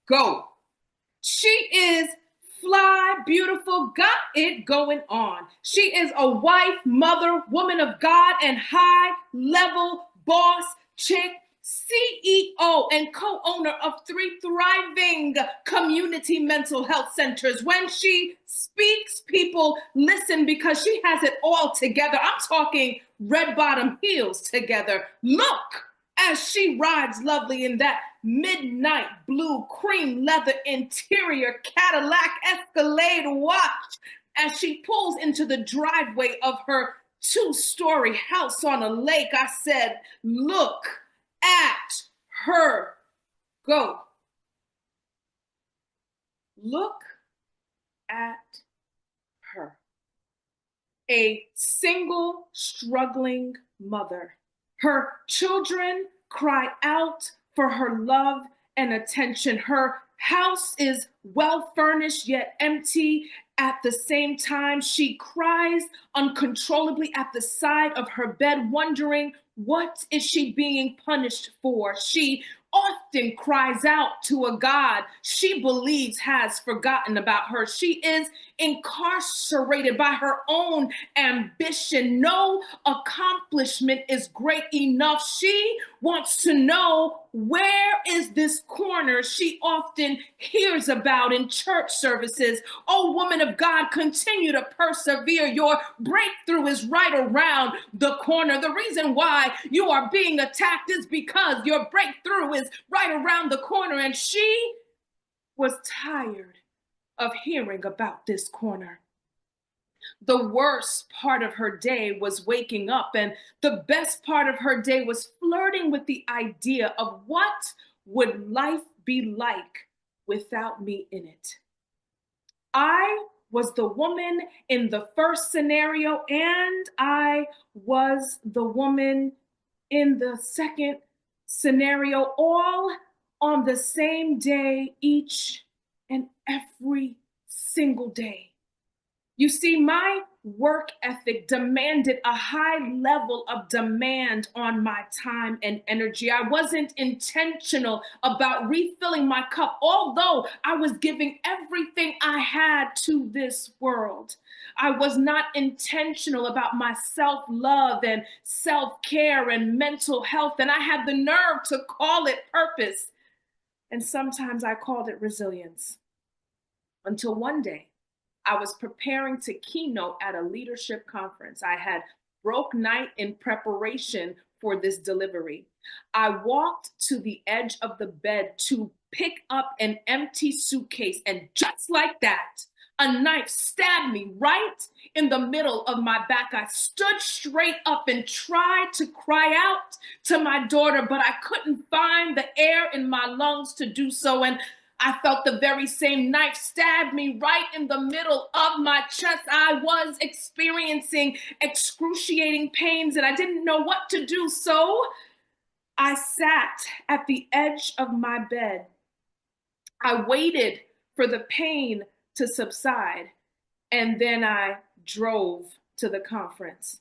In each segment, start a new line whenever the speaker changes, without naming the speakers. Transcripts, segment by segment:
Go. She is fly, beautiful, got it going on. She is a wife, mother, woman of God, and high level boss chick, CEO and co owner of 3 thriving community mental health centers. When she speaks, people listen because she has it all together. I'm talking red bottom heels together. Look as she rides lovely in that midnight blue cream leather interior Cadillac Escalade watch as she pulls into the driveway of her 2-story house on a lake. I said, look at her go. Look at her. A single struggling mother. Her children cry out for her love and attention. Her house is well furnished yet empty. At the same time, she cries uncontrollably at the side of her bed, wondering what is she being punished for. She often cries out to a God she believes has forgotten about her. She is incarcerated by her own ambition. No accomplishment is great enough. She wants to know, where is this corner she often hears about in church services? Oh, woman of God, continue to persevere. Your breakthrough is right around the corner. The reason why you are being attacked is because your breakthrough is right around the corner. And she was tired of hearing about this corner. The worst part of her day was waking up, and the best part of her day was flirting with the idea of what would life be like without me in it. I was the woman in the first scenario, and I was the woman in the second scenario, all on the same day, each and every single day. You see, my work ethic demanded a high level of demand on my time and energy. I wasn't intentional about refilling my cup, although I was giving everything I had to this world. I was not intentional about my self love and self care and mental health, and I had the nerve to call it purpose. And sometimes I called it resilience. Until one day, I was preparing to keynote at a leadership conference. I had broke night in preparation for this delivery. I walked to the edge of the bed to pick up an empty suitcase, and just like that, a knife stabbed me right in the middle of my back. I stood straight up and tried to cry out to my daughter, but I couldn't find the air in my lungs to do so. And I felt the very same knife stab me right in the middle of my chest. I was experiencing excruciating pains and I didn't know what to do. So I sat at the edge of my bed. I waited for the pain to subside, and then I drove to the conference.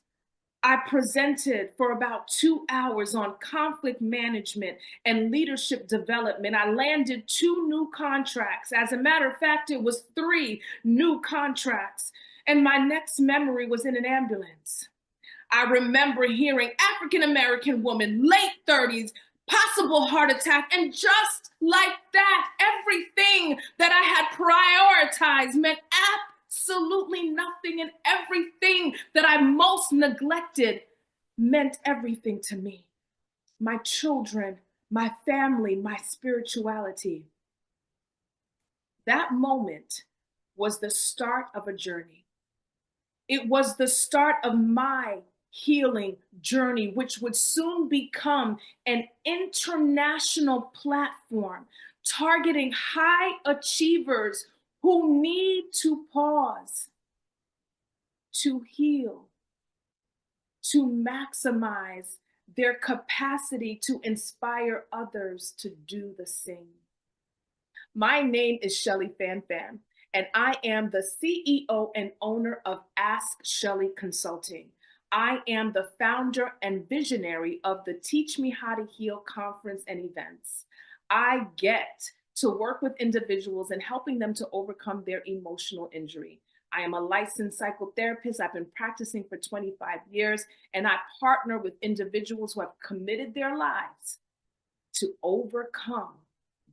I presented for about 2 hours on conflict management and leadership development. I landed 2 new contracts. As a matter of fact, it was 3 new contracts. And my next memory was in an ambulance. I remember hearing African American woman, late 30s, possible heart attack. And just like that, everything that I had prioritized meant absolutely nothing, and everything that I most neglected meant everything to me. My children, my family, my spirituality. That moment was the start of a journey. It was the start of my healing journey, which would soon become an international platform targeting high achievers who need to pause, to heal, to maximize their capacity to inspire others to do the same. My name is Schellie Fanfan, and I am the CEO and owner of Ask Schellie Consulting. I am the founder and visionary of the Teach Me How to Heal conference and events. I get to work with individuals and helping them to overcome their emotional injury. I am a licensed psychotherapist. I've been practicing for 25 years, and I partner with individuals who have committed their lives to overcome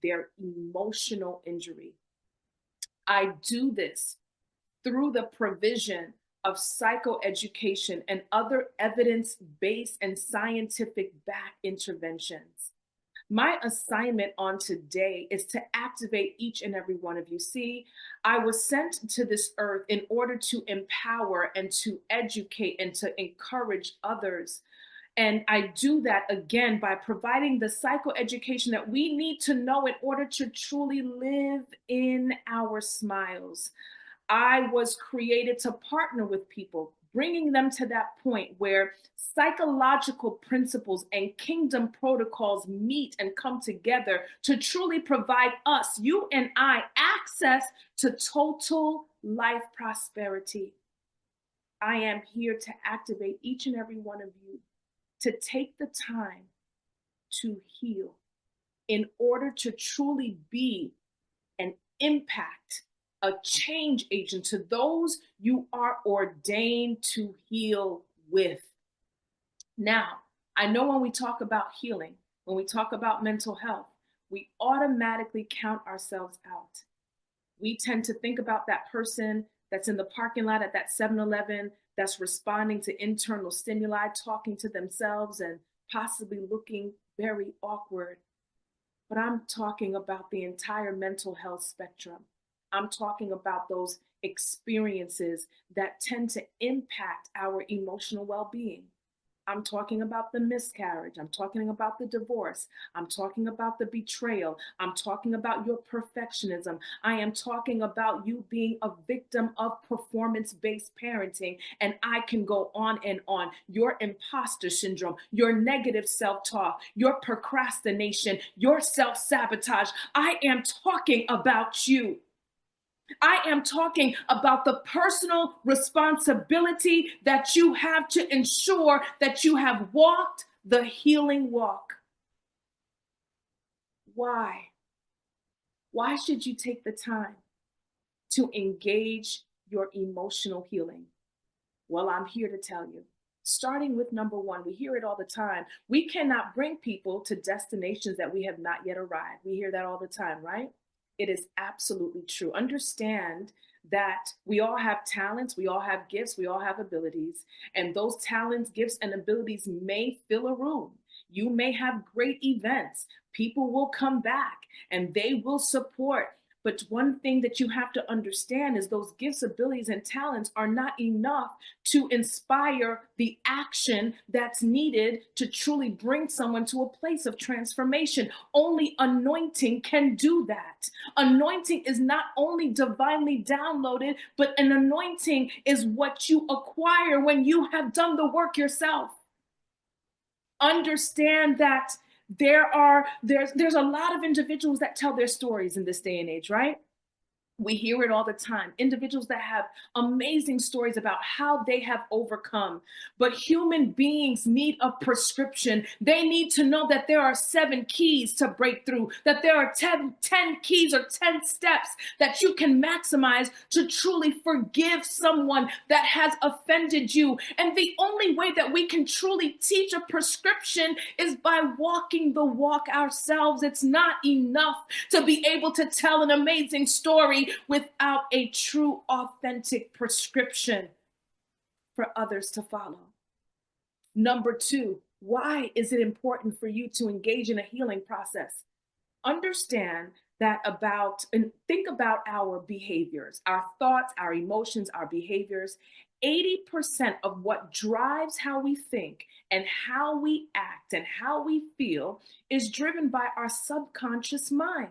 their emotional injury. I do this through the provision of psychoeducation and other evidence-based and scientific backed interventions. My assignment on today is to activate each and every one of you. See, I was sent to this earth in order to empower and to educate and to encourage others. And I do that again by providing the psychoeducation that we need to know in order to truly live in our smiles. I was created to partner with people, bringing them to that point where psychological principles and kingdom protocols meet and come together to truly provide us, you and I, access to total life prosperity. I am here to activate each and every one of you to take the time to heal in order to truly be an impact, a change agent to those you are ordained to heal with. Now, I know when we talk about healing, when we talk about mental health, we automatically count ourselves out. We tend to think about that person that's in the parking lot at that 7-Eleven that's responding to internal stimuli, talking to themselves and possibly looking very awkward. But I'm talking about the entire mental health spectrum. I'm talking about those experiences that tend to impact our emotional well-being. I'm talking about the miscarriage. I'm talking about the divorce. I'm talking about the betrayal. I'm talking about your perfectionism. I am talking about you being a victim of performance-based parenting. And I can go on and on. Your imposter syndrome, your negative self-talk, your procrastination, your self-sabotage. I am talking about you. I am talking about the personal responsibility that you have to ensure that you have walked the healing walk. Why? Why should you take the time to engage your emotional healing? Well, I'm here to tell you. Starting with number one, we hear it all the time. We cannot bring people to destinations that we have not yet arrived. We hear that all the time, right? It is absolutely true. Understand that we all have talents, we all have gifts, we all have abilities, and those talents, gifts, and abilities may fill a room. You may have great events. People will come back and they will support. But one thing that you have to understand is those gifts, abilities, and talents are not enough to inspire the action that's needed to truly bring someone to a place of transformation. Only anointing can do that. Anointing is not only divinely downloaded, but an anointing is what you acquire when you have done the work yourself. Understand that there's a lot of individuals that tell their stories in this day and age, right? We hear it all the time. Individuals that have amazing stories about how they have overcome. But human beings need a prescription. They need to know that there are 7 keys to breakthrough, that there are 10 keys or 10 steps that you can maximize to truly forgive someone that has offended you. And the only way that we can truly teach a prescription is by walking the walk ourselves. It's not enough to be able to tell an amazing story without a true, authentic prescription for others to follow. Number 2, why is it important for you to engage in a healing process? Understand that and think about our behaviors, our thoughts, our emotions, our behaviors. 80% of what drives how we think and how we act and how we feel is driven by our subconscious mind.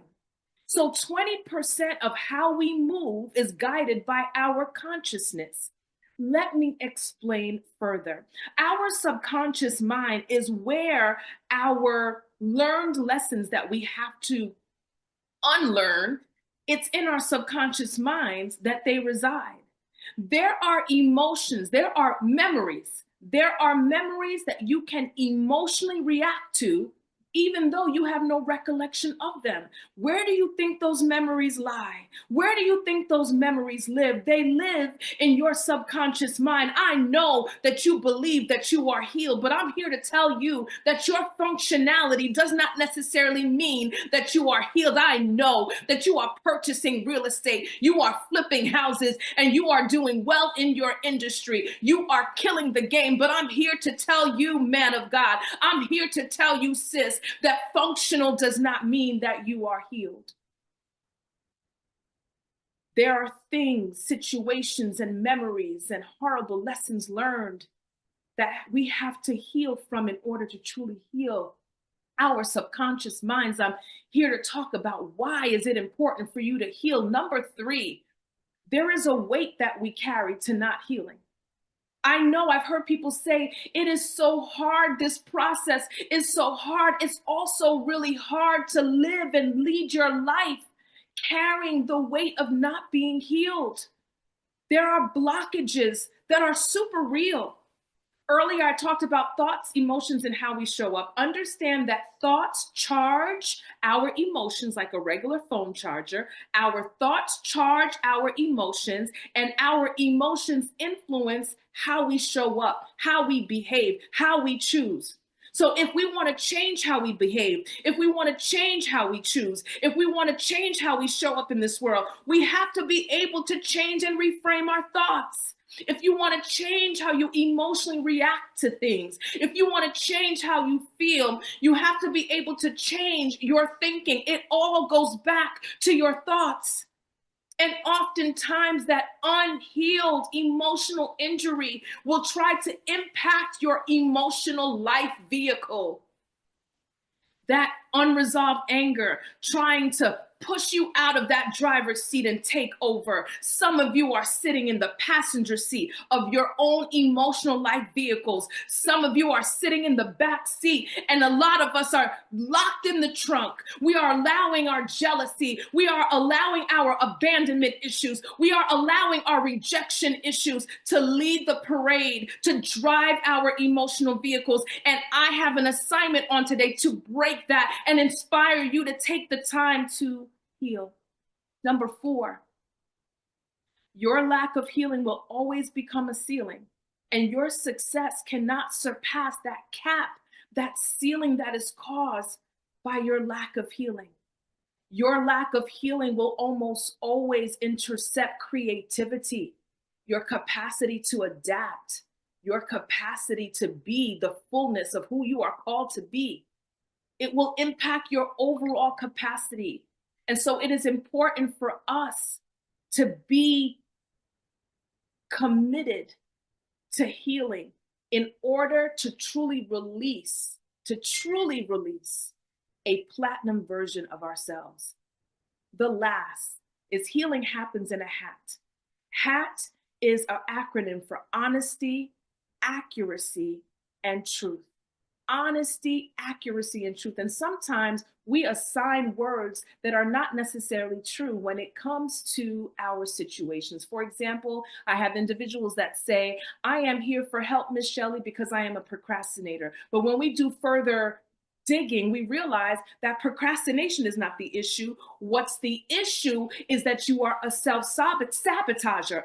So 20% of how we move is guided by our consciousness. Let me explain further. Our subconscious mind is where our learned lessons that we have to unlearn, it's in our subconscious minds that they reside. There are emotions, there are memories that you can emotionally react to even though you have no recollection of them. Where do you think those memories lie? Where do you think those memories live? They live in your subconscious mind. I know that you believe that you are healed, but I'm here to tell you that your functionality does not necessarily mean that you are healed. I know that you are purchasing real estate, you are flipping houses, and you are doing well in your industry. You are killing the game, but I'm here to tell you, man of God, I'm here to tell you, sis, that functional does not mean that you are healed. There are things, situations, and memories and horrible lessons learned that we have to heal from in order to truly heal our subconscious minds. I'm here to talk about why is it important for you to heal. Number 3, there is a weight that we carry to not healing. I know I've heard people say it is so hard. This process is so hard. It's also really hard to live and lead your life carrying the weight of not being healed. There are blockages that are super real. Earlier, I talked about thoughts, emotions, and how we show up. Understand that thoughts charge our emotions like a regular phone charger. Our thoughts charge our emotions, and our emotions influence how we show up, how we behave, how we choose. So if we want to change how we behave, if we want to change how we choose, if we want to change how we show up in this world, we have to be able to change and reframe our thoughts. If you want to change how you emotionally react to things, if you want to change how you feel, you have to be able to change your thinking. It all goes back to your thoughts. And oftentimes that unhealed emotional injury will try to impact your emotional life vehicle. That unresolved anger trying to push you out of that driver's seat and take over. Some of you are sitting in the passenger seat of your own emotional life vehicles. Some of you are sitting in the back seat, and a lot of us are locked in the trunk. We are allowing our jealousy. We are allowing our abandonment issues. We are allowing our rejection issues to lead the parade, to drive our emotional vehicles. And I have an assignment on today to break that and inspire you to take the time to heal. Number 4, your lack of healing will always become a ceiling, and your success cannot surpass that cap, that ceiling that is caused by your lack of healing. Your lack of healing will almost always intercept creativity, your capacity to adapt, your capacity to be the fullness of who you are called to be. It will impact your overall capacity. And so it is important for us to be committed to healing in order to truly release a platinum version of ourselves. The last is healing happens in a hat. HAT is an acronym for honesty, accuracy, and truth. Honesty, accuracy, and truth. And sometimes we assign words that are not necessarily true when it comes to our situations. For example, I have individuals that say, I am here for help, Miss Schellie, because I am a procrastinator. But when we do further digging, we realize that procrastination is not the issue. What's the issue is that you are a self-sabotager,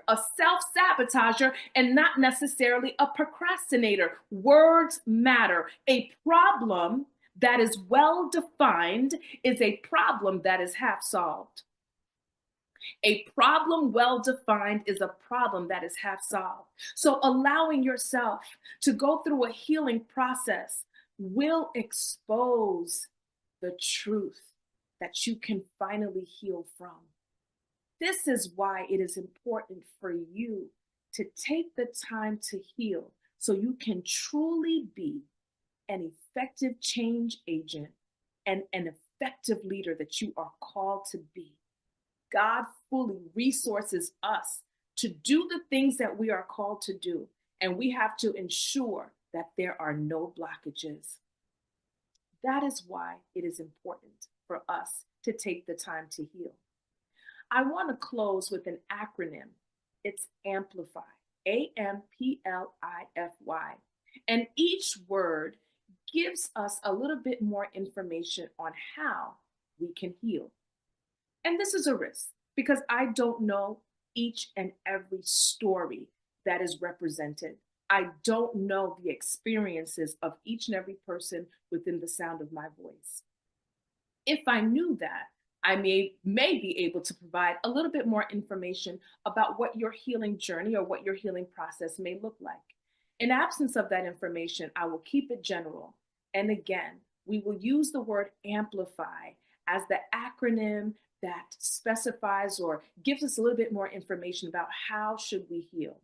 and not necessarily a procrastinator. Words matter. A problem that is well defined is a problem that is half solved. A problem well defined is a problem that is half solved. So allowing yourself to go through a healing process will expose the truth that you can finally heal from. This is why it is important for you to take the time to heal so you can truly be an effective change agent and an effective leader that you are called to be. God fully resources us to do the things that we are called to do, and we have to ensure that there are no blockages. That is why it is important for us to take the time to heal. I want to close with an acronym. It's AMPLIFY, AMPLIFY. And each word gives us a little bit more information on how we can heal. And this is a risk because I don't know each and every story that is represented. I don't know the experiences of each and every person within the sound of my voice. If I knew that, I may be able to provide a little bit more information about what your healing journey or what your healing process may look like. In absence of that information, I will keep it general. And again, we will use the word amplify as the acronym that specifies or gives us a little bit more information about how should we heal.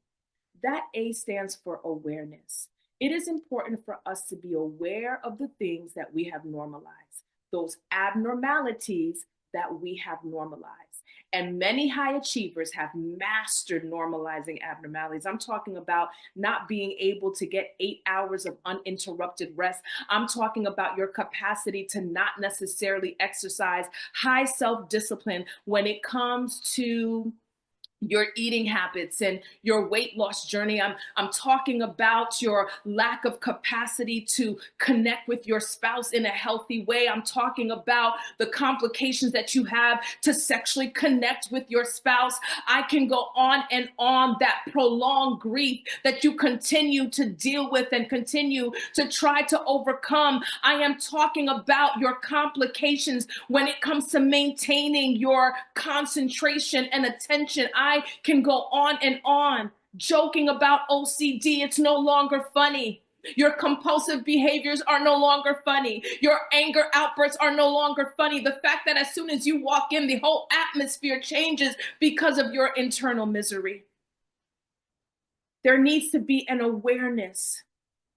That A stands for awareness. It is important for us to be aware of the things that we have normalized, those abnormalities that we have normalized. And many high achievers have mastered normalizing abnormalities. I'm talking about not being able to get 8 hours of uninterrupted rest. I'm talking about your capacity to not necessarily exercise high self-discipline when it comes to your eating habits and your weight loss journey. I'm talking about your lack of capacity to connect with your spouse in a healthy way. I'm talking about the complications that you have to sexually connect with your spouse. I can go on and on, that prolonged grief that you continue to deal with and continue to try to overcome. I am talking about your complications when it comes to maintaining your concentration and attention. I can go on and on, joking about OCD. It's no longer funny. Your compulsive behaviors are no longer funny. Your anger outbursts are no longer funny. The fact that as soon as you walk in, the whole atmosphere changes because of your internal misery. There needs to be an awareness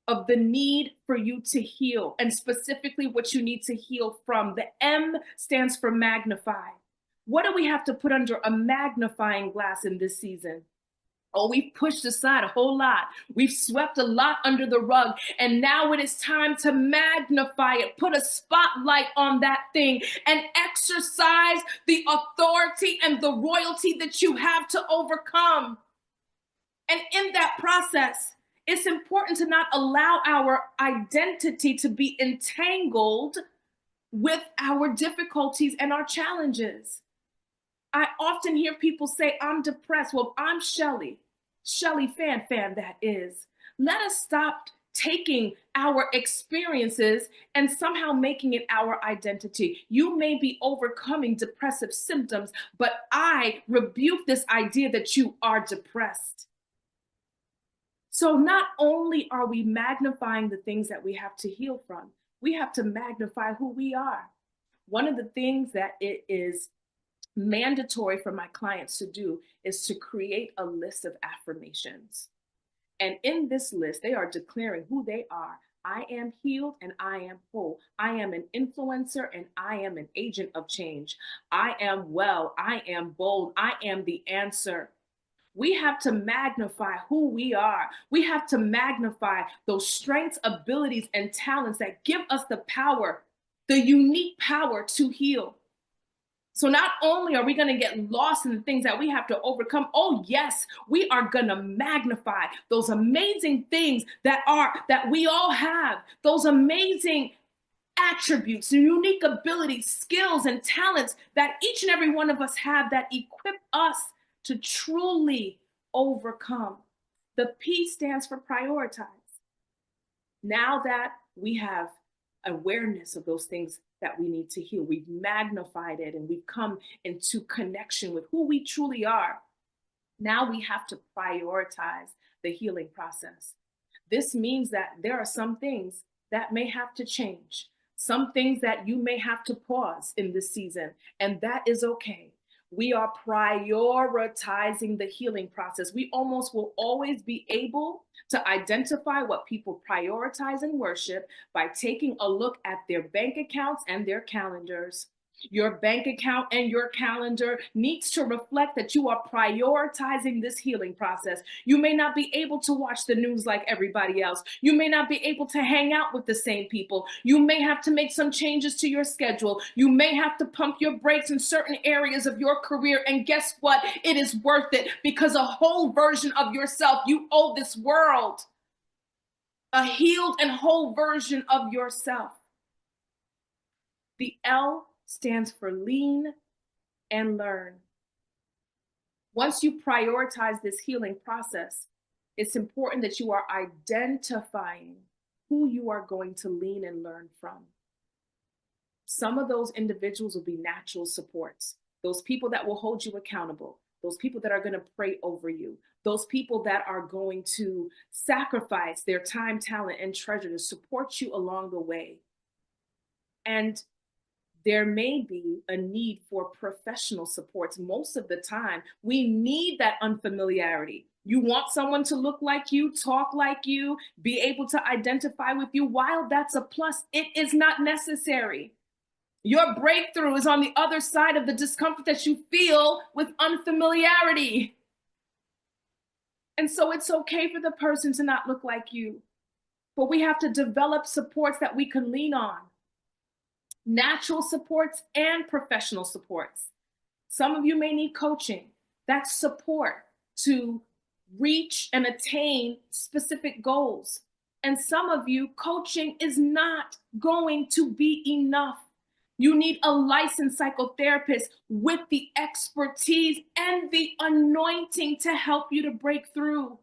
of the need for you to heal, and specifically what you need to heal from. The M stands for magnify. What do we have to put under a magnifying glass in this season? Oh, we've pushed aside a whole lot. We've swept a lot under the rug. And now it is time to magnify it, put a spotlight on that thing, and exercise the authority and the royalty that you have to overcome. And in that process, it's important to not allow our identity to be entangled with our difficulties and our challenges. I often hear people say, I'm depressed. Well, I'm Schellie Fanfan, that is. Let us stop taking our experiences and somehow making it our identity. You may be overcoming depressive symptoms, but I rebuke this idea that you are depressed. So not only are we magnifying the things that we have to heal from, we have to magnify who we are. One of the things that it is mandatory for my clients to do is to create a list of affirmations. And in this list, they are declaring who they are. I am healed and I am whole. I am an influencer and I am an agent of change. I am well. I am bold. I am the answer. We have to magnify who we are. We have to magnify those strengths, abilities, and talents that give us the power, the unique power to heal. So not only are we going to get lost in the things that we have to overcome, oh yes, we are going to magnify those amazing things that we all have, those amazing attributes, unique abilities, skills, and talents that each and every one of us have that equip us to truly overcome. The P stands for prioritize. Now that we have awareness of those things that we need to heal, we've magnified it and we've come into connection with who we truly are. Now we have to prioritize the healing process. This means that there are some things that may have to change, some things that you may have to pause in this season, and that is okay. We are prioritizing the healing process. We almost will always be able to identify what people prioritize in worship by taking a look at their bank accounts and their calendars. Your bank account and your calendar needs to reflect that you are prioritizing this healing process. You may not be able to watch the news like everybody else. You may not be able to hang out with the same people. You may have to make some changes to your schedule. You may have to pump your brakes in certain areas of your career. And guess what? It is worth it because a whole version of yourself you owe this world. a healed and whole version of yourself. The L stands for lean and learn. Once you prioritize this healing process, it's important that you are identifying who you are going to lean and learn from. Some of those individuals will be natural supports, those people that will hold you accountable, those people that are going to pray over you, those people that are going to sacrifice their time, talent, and treasure to support you along the way. And there may be a need for professional supports. Most of the time, we need that unfamiliarity. You want someone to look like you, talk like you, be able to identify with you. While that's a plus, it is not necessary. Your breakthrough is on the other side of the discomfort that you feel with unfamiliarity. And so it's okay for the person to not look like you, but we have to develop supports that we can lean on. Natural supports and professional supports. Some of you may need coaching. That's support to reach and attain specific goals. And some of you, coaching is not going to be enough. You need a licensed psychotherapist with the expertise and the anointing to help you to break through.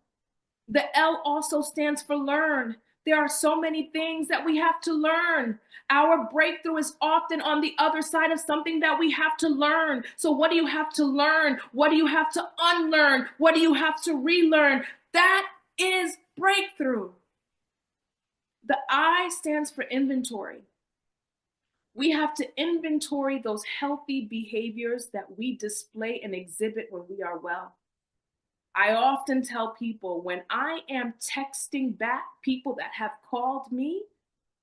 The L also stands for learn. There are so many things that we have to learn. Our breakthrough is often on the other side of something that we have to learn. So what do you have to learn? What do you have to unlearn? What do you have to relearn? That is breakthrough. The I stands for inventory. We have to inventory those healthy behaviors that we display and exhibit when we are well. I often tell people when I am texting back people that have called me,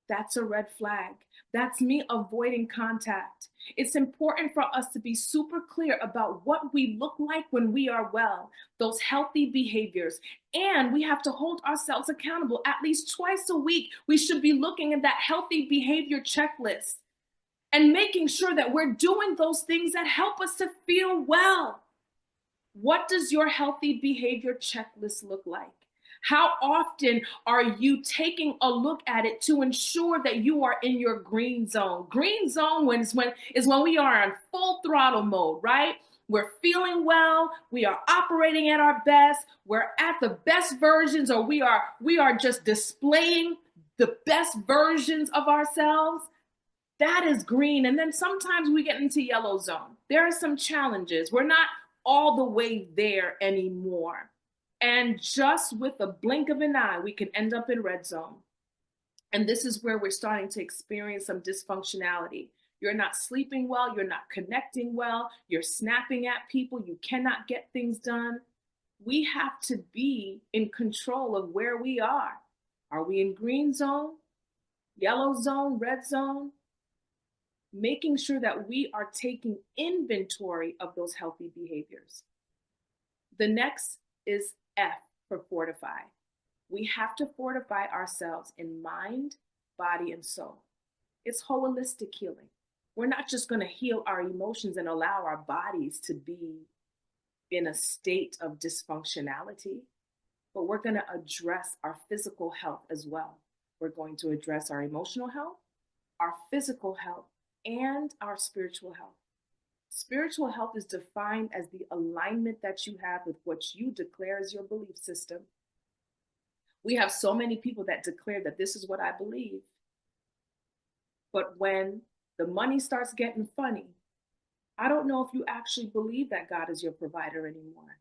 that's a red flag. That's me avoiding contact. It's important for us to be super clear about what we look like when we are well, those healthy behaviors. And we have to hold ourselves accountable at least twice a week. We should be looking at that healthy behavior checklist and making sure that we're doing those things that help us to feel well. What does your healthy behavior checklist look like? How often are you taking a look at it to ensure that you are in your green zone? Green zone is when we are on full throttle mode, right? We're feeling well, we are operating at our best, we're at the best versions, or we are just displaying the best versions of ourselves. That is green. And then sometimes we get into yellow zone. There are some challenges. We're not all the way there anymore. And just with a blink of an eye, we can end up in red zone. And this is where we're starting to experience some dysfunctionality. You're not sleeping well, you're not connecting well, you're snapping at people, you cannot get things done. We have to be in control of where we are. Are we in green zone, yellow zone, red zone? Making sure that we are taking inventory of those healthy behaviors. The next is F for fortify. We have to fortify ourselves in mind, body, and soul. It's holistic healing. We're not just going to heal our emotions and allow our bodies to be in a state of dysfunctionality, but we're going to address our physical health as well. We're going to address our emotional health, our physical health, and our spiritual health. Spiritual health is defined as the alignment that you have with what you declare as your belief system. We have so many people that declare that this is what I believe. But when the money starts getting funny, I don't know if you actually believe that God is your provider anymore.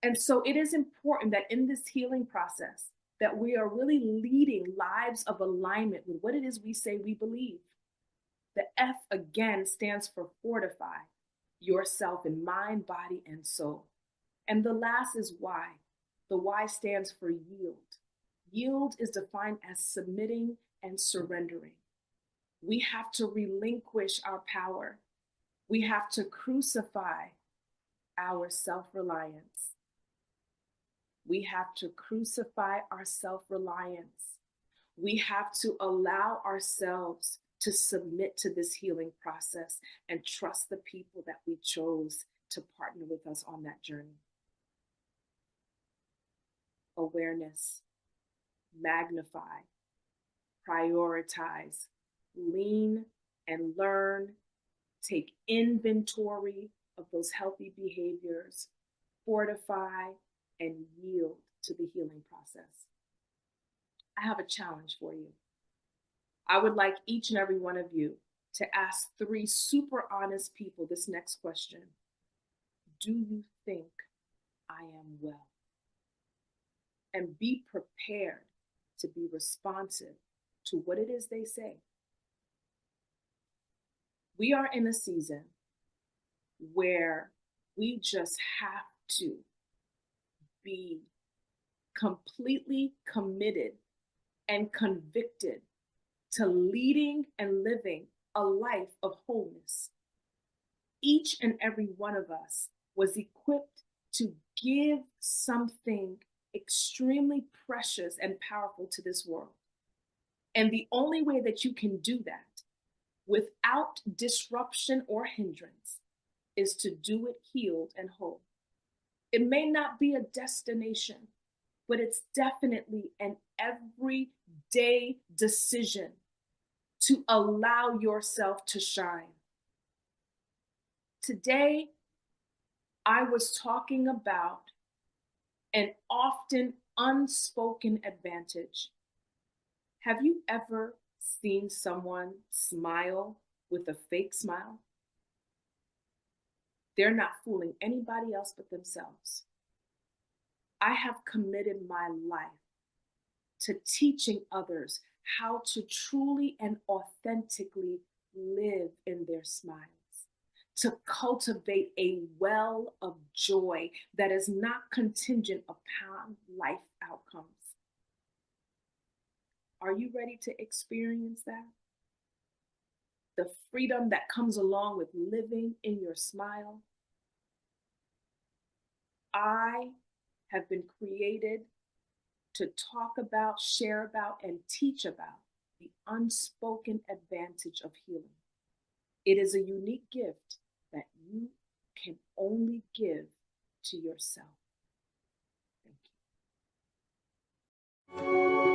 And so it is important that in this healing process, that we are really leading lives of alignment with what it is we say we believe. The F again stands for fortify yourself in mind, body, and soul. And the last is Y. The Y stands for yield. Yield is defined as submitting and surrendering. We have to relinquish our power. We have to crucify our self-reliance. We have to crucify our self-reliance. We have to allow ourselves to submit to this healing process and trust the people that we chose to partner with us on that journey. Awareness. magnify, prioritize, lean and learn, take inventory of those healthy behaviors, fortify, and yield to the healing process. I have a challenge for you. I would like each and every one of you to ask 3 super honest people this next question. Do you think I am well? And be prepared to be responsive to what it is they say. We are in a season where we just have to be completely committed and convicted to leading and living a life of wholeness. Each and every one of us was equipped to give something extremely precious and powerful to this world. And the only way that you can do that without disruption or hindrance is to do it healed and whole. It may not be a destination, but it's definitely an everyday decision to allow yourself to shine. Today, I was talking about an often unspoken advantage. Have you ever seen someone smile with a fake smile? They're not fooling anybody else but themselves. I have committed my life to teaching others how to truly and authentically live in their smiles, to cultivate a well of joy that is not contingent upon life outcomes. Are you ready to experience that? The freedom that comes along with living in your smile. I have been created to talk about, share about, and teach about the unspoken advantage of healing. It is a unique gift that you can only give to yourself. Thank you.